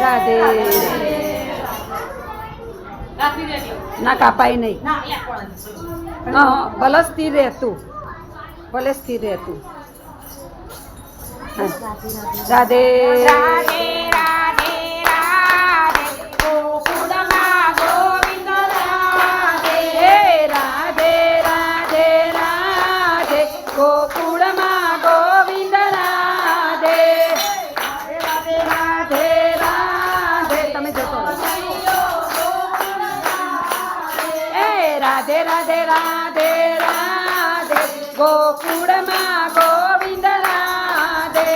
રાધે ના કાપાય નહીં. ભલે સ્થિર રહેતું, ભલે સ્થિર રહેતું. રાધે રાધે રાધે રાધે ગોકુળમાં ગોવિંદ રાધે રાધે રાધે રાધે ગોકુળમાં ગોવિંદ રાધે રાધે રાધે રાધે. તમે જતો રાધે રાધે રાધે રાધે ગોકુળમાં ગોવિંદ રાધે.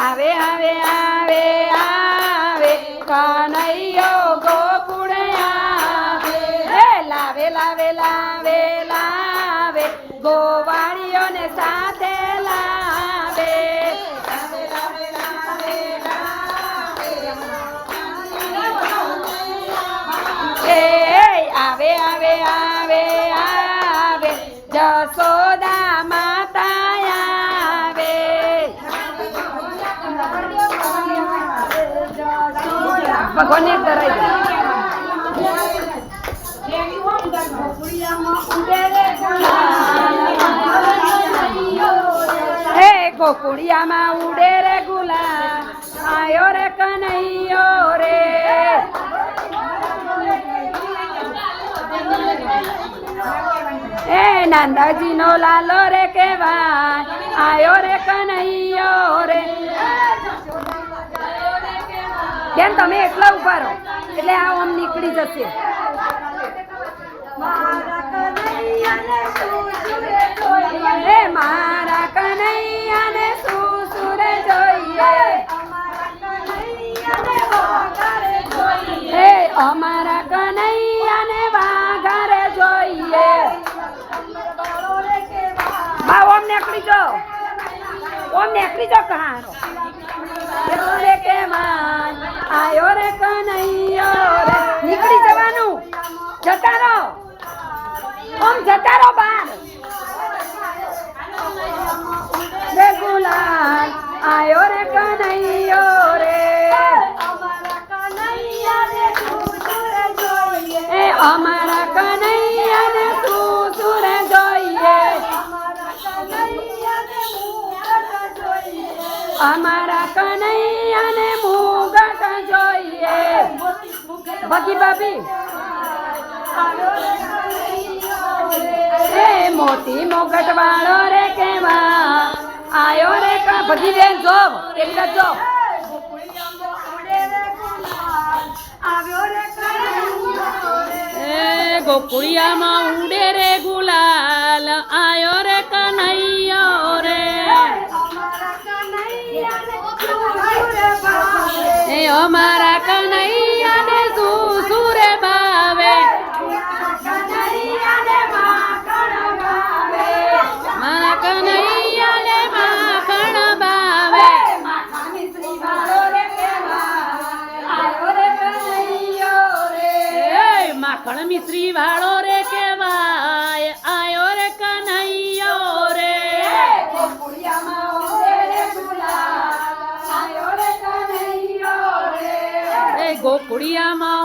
આવે આવે આવે આવે કનૈયો ગોકુળ આવે. લાવે લાવે લાવે લાવે ગોવાળીઓને સાથે લાવે. આવે આવે આવે આવે જશોદા માતા આવે. ભગવાનને કરાઈ હે ગોકુળિયામાં ઉડે રે ગુલાલ આયો રે કનૈયો રે. એ નંદાજીનો લાલો રે કેવાય આયો રે કનૈયો રે. કેમ તમે એકલા ઉભા રહો એટલે આ આમ નીકળી જશે. મારા કનૈયાને સુસુરે જોઈએ. અમારા કનૈયાને વાઘારે જોઈએ. ઓમ નીકળી જાઓ, ઓમ નીકળી જાઓ. કહારો રે કેવાન આયો રે કનૈયો રે. નીકળી જવાનું, જતા રહો, ઓમ જતા રહો બહાર. રે ગુલાલ આયો રે કનૈયો રે. એ અમારા કનૈયાને સુસુરે જોઈએ. અમારા કનૈયાને મુગટ જોઈએ. ભગી ભાભી એ મોતી મુગટ વાળો રે કેવા આયો રે. ભગી બેન જો એક જ જો. ગોકુળિયામાં ઉડે રે ગુલાલ આયો રે કનૈયો રે. એ અમારા કનૈયાને સુસુરે ભાવે. મારા કનૈયાને માખણ ભાવે. માખણ મિશ્રી વાળો રે કેવાય આયો રે કનૈયો રે. ગોકુળિયામાં